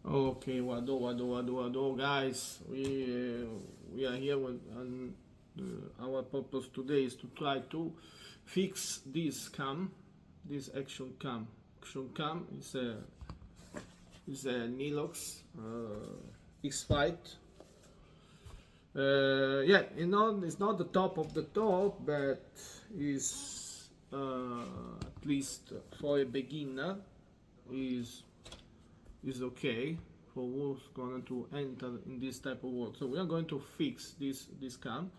Okay, wado, guys. We are here with, and our purpose today is to try to fix this cam, this action cam. Action cam is a Nilox X5. Yeah, it's not the top of the top, but is at least for a beginner is is okay for who's going to enter in this type of work. So we are going to fix this cam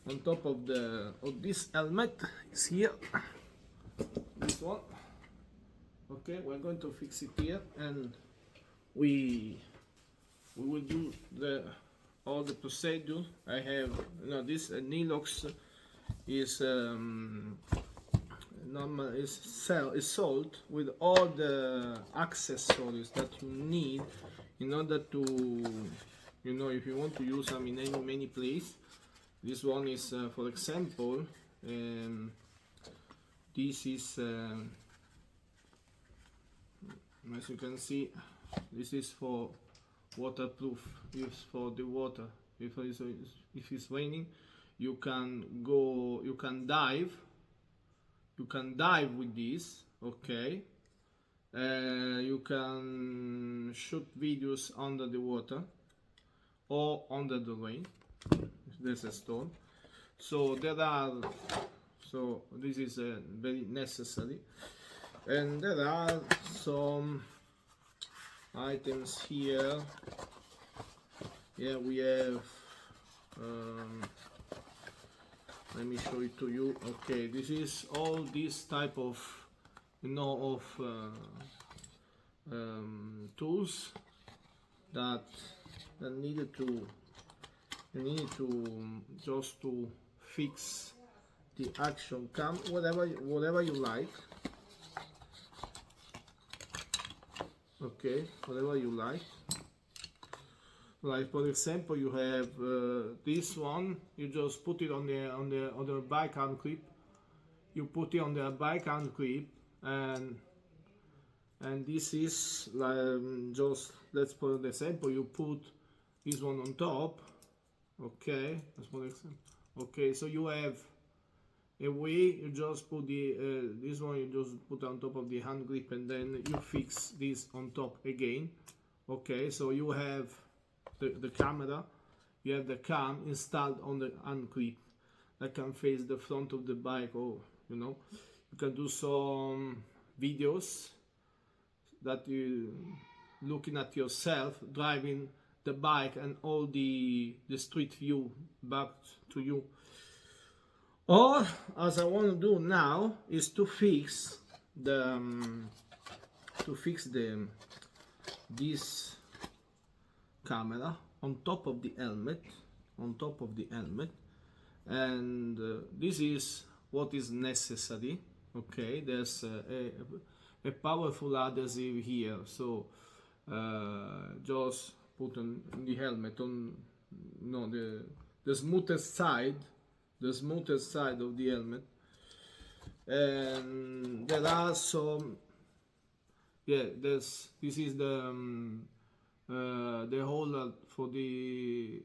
on top of this helmet is here, this one. Okay, we're going to fix it here, and we will do all the procedure. I have this Nilox is normal is sold with all the accessories that you need in order to, if you want to use them in many places. This one is for example, this is as you can see, this is for waterproof, use for the water. If it's raining, you can dive with this. Okay, you can shoot videos under the water or under the rain if there's a storm. So this is very necessary, and there are some items here. We have let me show it to you. Okay, this is all this type of tools that needed to just to fix the action cam, whatever you like. Okay, whatever you like. Like for example, you have this one. You just put it on the bike hand clip. You put it on the bike hand clip, and this is just, let's put an example. You put this one on top. Okay, let's put example. Okay, so you have a way. You just put this one. You just put on top of the hand grip, and then you fix this on top again. Okay, so you have the camera, you have the cam installed on the hand clip that can face the front of the bike, or you can do some videos that you looking at yourself driving the bike and all the street view back to you. Or as I want to do now is to fix this camera on top of the helmet, and this is what is necessary. Okay, there's a powerful adhesive here, so just put on the helmet on the smoothest side of the helmet, and there are some, this is the holder for the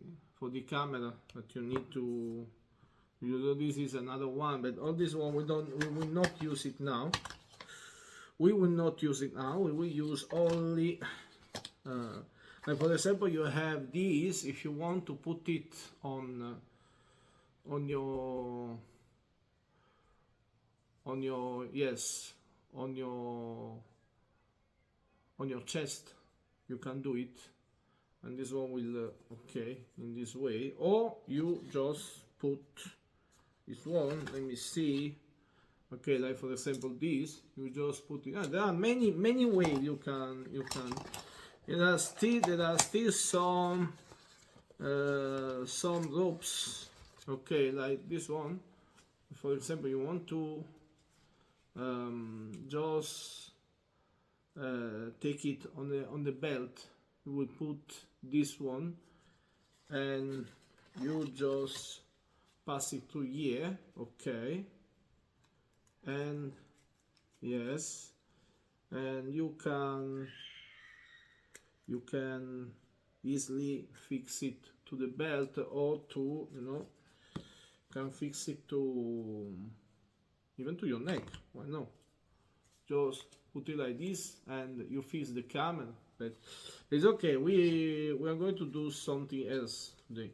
camera that you need to this is another one, but all this one we will not use it now. We will use only like for example, you have this. If you want to put it on your chest, you can do it, and this one will okay in this way. Or you just put this one, let me see. Okay, like for example this, you just put it. There are many ways you can. There are still some ropes. Okay, like this one. For example, you want to just take it on the belt. You will put this one, and you just pass it through here. Okay, and yes, and you can you can easily fix it to the belt, or to, you know, can fix it to even to your neck. Why not? Just put it like this and you fix the camera. But it's okay. We are going to do something else today.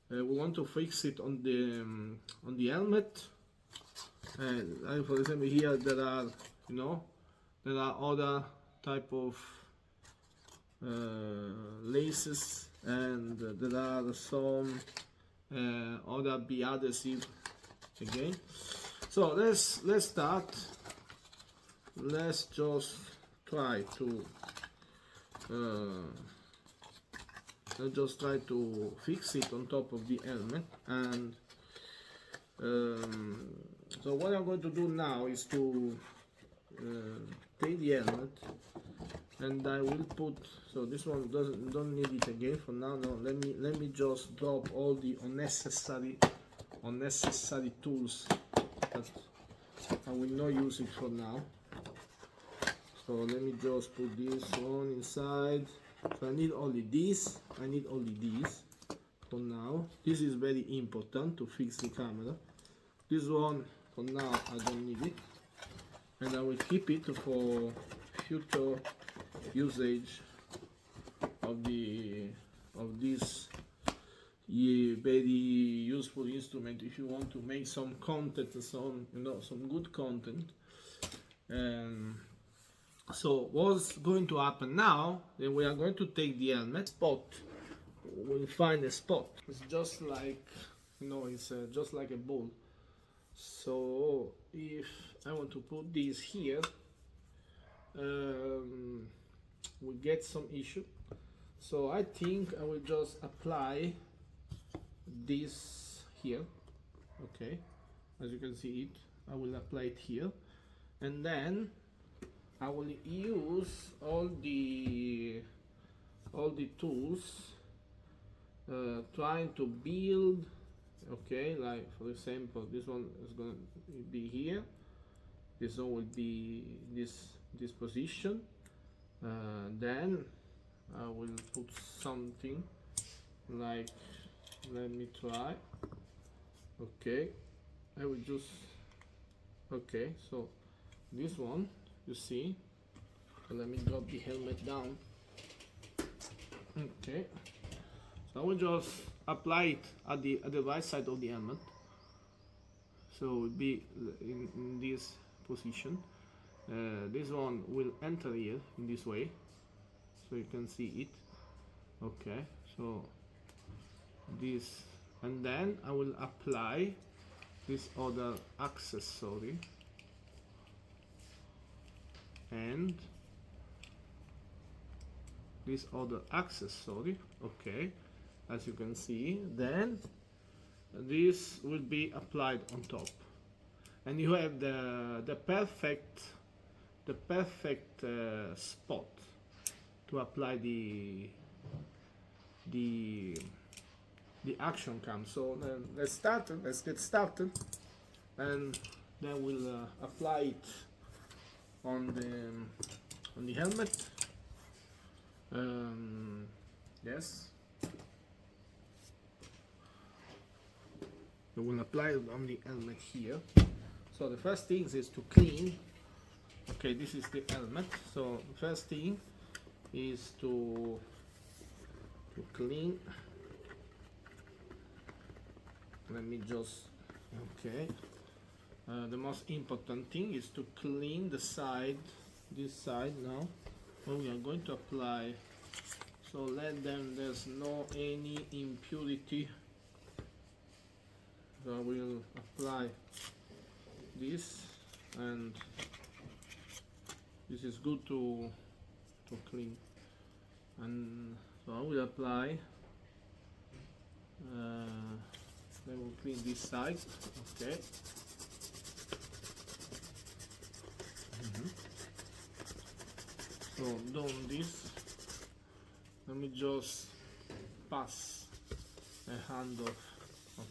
We want to fix it on the helmet. And for example, here there are, you know, there are other type of laces, and there are some other B adhesive again. So let's start. Let's just try to fix it on top of the helmet. And so what I'm going to do now is to take the helmet, and I will put, so this one don't need it again for now. No, let me just drop all the unnecessary tools that I will not use it for now. So let me just put this one inside. So I need only this. For now. This is very important to fix the camera. This one for now I don't need it, and I will keep it for future usage of this very useful instrument if you want to make some content, some good content. So what's going to happen now? Then we are going to take the helmet spot. We'll find a spot. It's just like, it's just like a ball. So if I want to put this here, we get some issue. So I think I will just apply this here. Okay, as you can see it, I will apply it here, and then I will use all the tools trying to build. Okay, like for example, this one is going to be here. This one will be this position. Then I will put something like, let me try. Okay, I will just, okay, so this one, you see. So let me drop the helmet down. Okay, so I will just apply it at the right side of the helmet. So it will be in this position. This one will enter here in this way, so you can see it. Okay, so this, and then I will apply this other accessory, and this other accessory. Okay, as you can see, then this will be applied on top, and you have the perfect spot to apply the action cam. So let's get started, and then we'll apply it on the helmet. Yes, we will apply it on the helmet here. So the first thing is to clean. Okay, this is the helmet. So the first thing is to clean. Let me just, okay. The most important thing is to clean the side, this side now. So we are going to apply, so there's no any impurity. So I will apply this, and this is good to clean. And so I will apply, then we'll clean this side. Okay. So done this, let me just pass a hand off.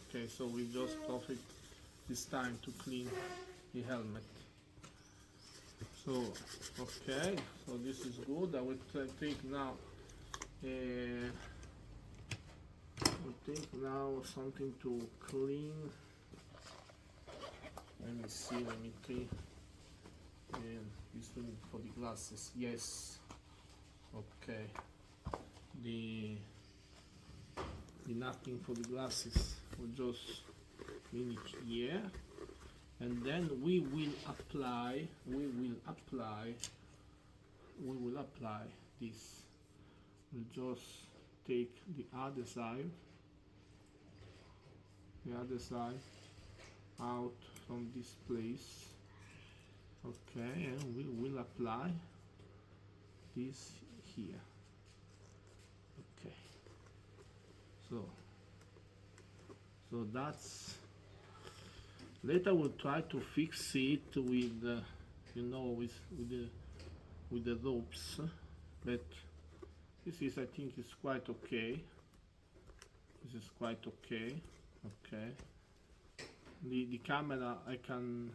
Okay, so we just profit this time to clean the helmet. So okay, so this is good. I will take now I think now something to clean. Let me see, let me see. This one for the glasses, yes. Okay. The napkin for the glasses will just leave it here, and then we will apply this. We'll just take the other side out from this place. Okay, and we will apply this here. Okay, so that's, later we'll try to fix it with with the ropes, but this is, I think, is quite okay. This is quite okay. Okay, the camera I can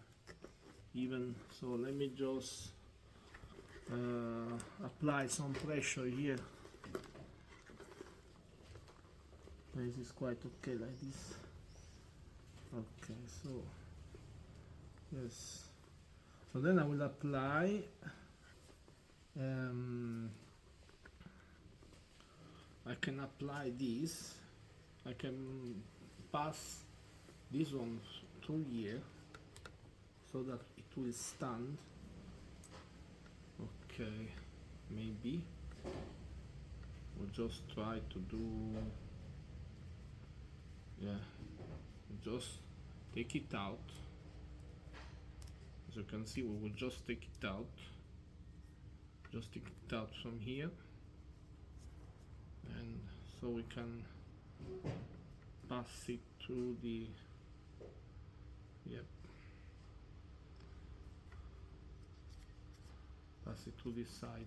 even, so let me just apply some pressure here. This is quite okay like this. Okay, so yes, so then I will apply I can apply this, I can pass this one through here so that it will stand. Okay, maybe we'll just try to do, yeah, just take it out. As you can see, we will just take it out, from here, and so we can pass it through the, yep, pass it to this side,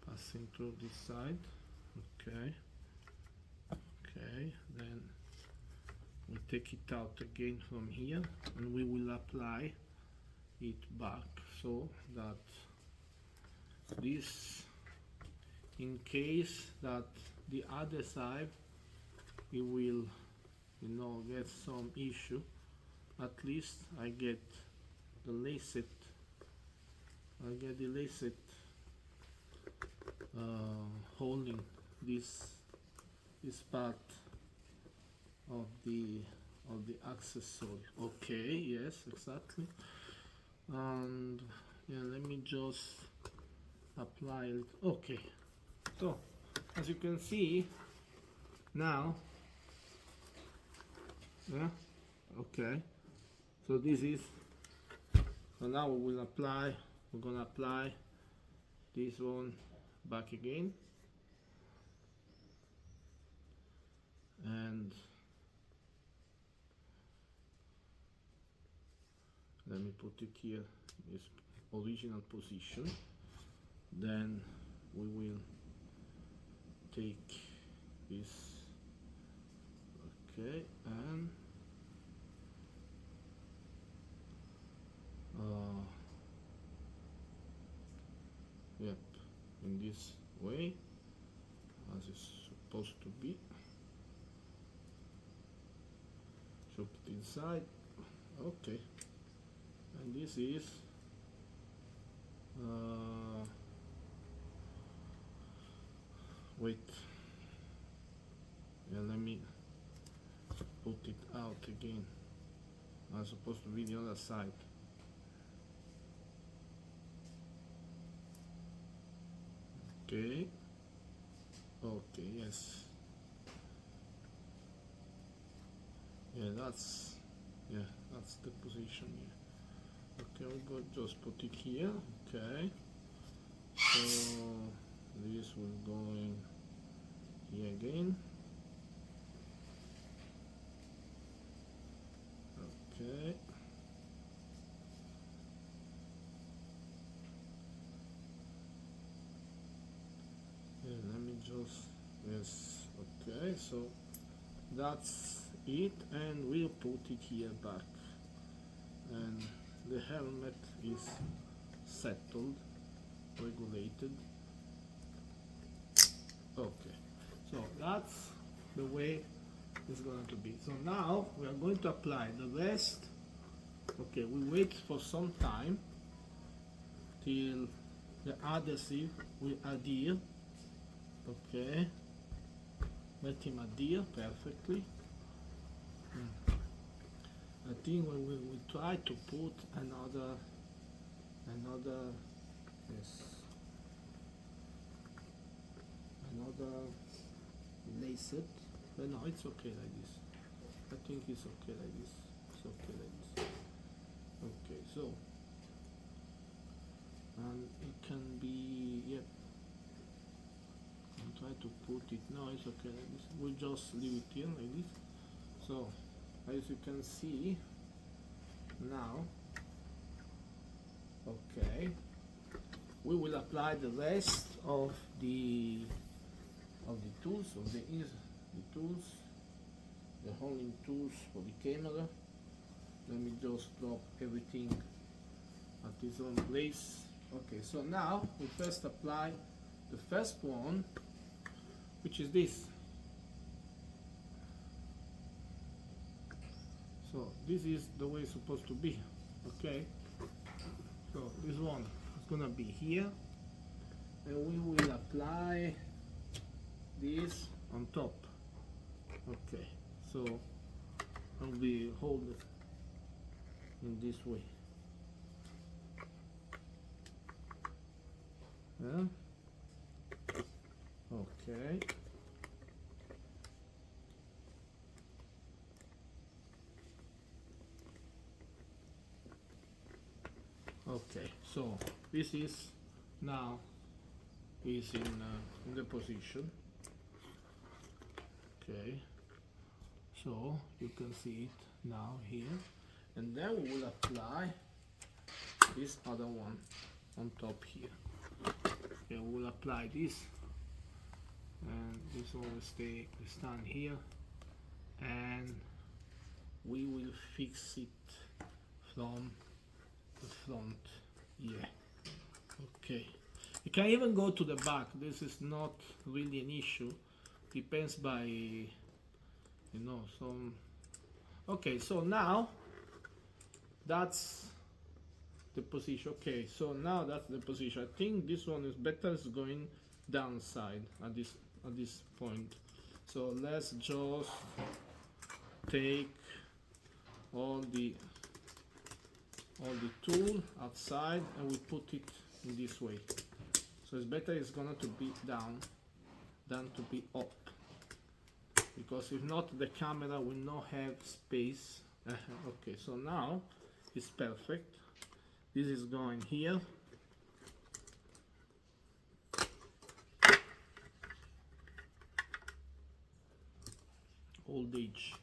passing through this side. Okay, okay, then we take it out again from here, and we will apply it back so that this, in case that the other side it will, get some issue, at least I get the lacet, holding this part of the accessory. Okay, yes, exactly. And yeah, let me just apply it. Okay, so as you can see now, yeah, okay, so this is, so now we will apply, we're gonna apply this one back again, and let me put it here, this original position. Then we will take this, okay, and yep, in this way, as it's supposed to be. Shove it inside. Okay, and this is wait, yeah, let me put it out again. I'm supposed to be the other side. Okay, okay, yes, yeah, that's the position here. Okay, we go just put it here. Okay, so this will go in here again. Okay, yeah, let me just, yes, okay, so that's it, and we'll put it here back, and the helmet is settled. regulated. Okay, so that's the way it's going to be. So now we are going to apply the rest. Okay, we wait for some time till the adhesive will adhere. Okay, let him adhere perfectly. I think we will try to put another yes, another lacet, but no, it's okay like this. I think it's okay like this. It's okay like this. Okay, so and it can be, yep. I'll try to put it. No, it's okay like this. We'll just leave it here like this. So as you can see now, okay, we will apply the rest of the tools, of the tools, the holding tools for the camera. Let me just drop everything at its own place. Okay, so now we first apply the first one, which is this. So this is the way it's supposed to be. Okay, so this one is gonna be here, and we will apply this on top. Okay, so I'll be hold it in this way. Yeah. Okay. Okay, so this is now is in the position. Okay, so you can see it now here, and then we will apply this other one on top here. Okay, we will apply this, and this one will stand here, and we will fix it from the front. Yeah. Okay, you can even go to the back. This is not really an issue, depends by, you know, some. Okay, so now that's the position. Okay, so now that's the position. I think this one is better, is going downside at this point. So let's just take all the tool outside and we put it in this way. So it's better it's gonna to be down than to be up, because if not the camera will not have space. Okay, so now it's perfect. This is going here. Old age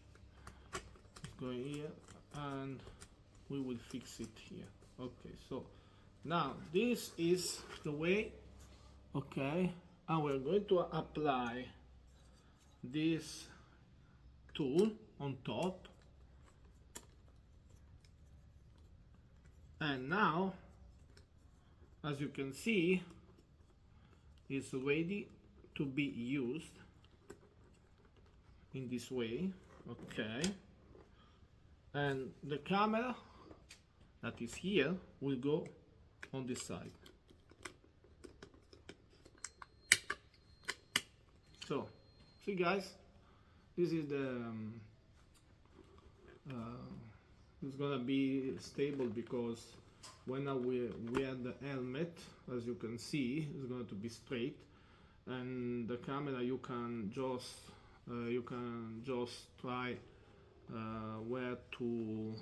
is going here, and we will fix it here. Okay, so now this is the way. Okay, and we're going to apply this tool on top, and now as you can see it's ready to be used in this way. Okay, and the camera that is here will go on this side. So see guys, this is the it's gonna be stable, because when I wear the helmet, as you can see, it's going to be straight, and the camera you can just try where to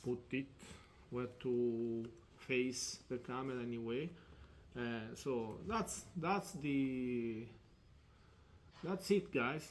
put it, where to face the camera anyway. So that's it guys.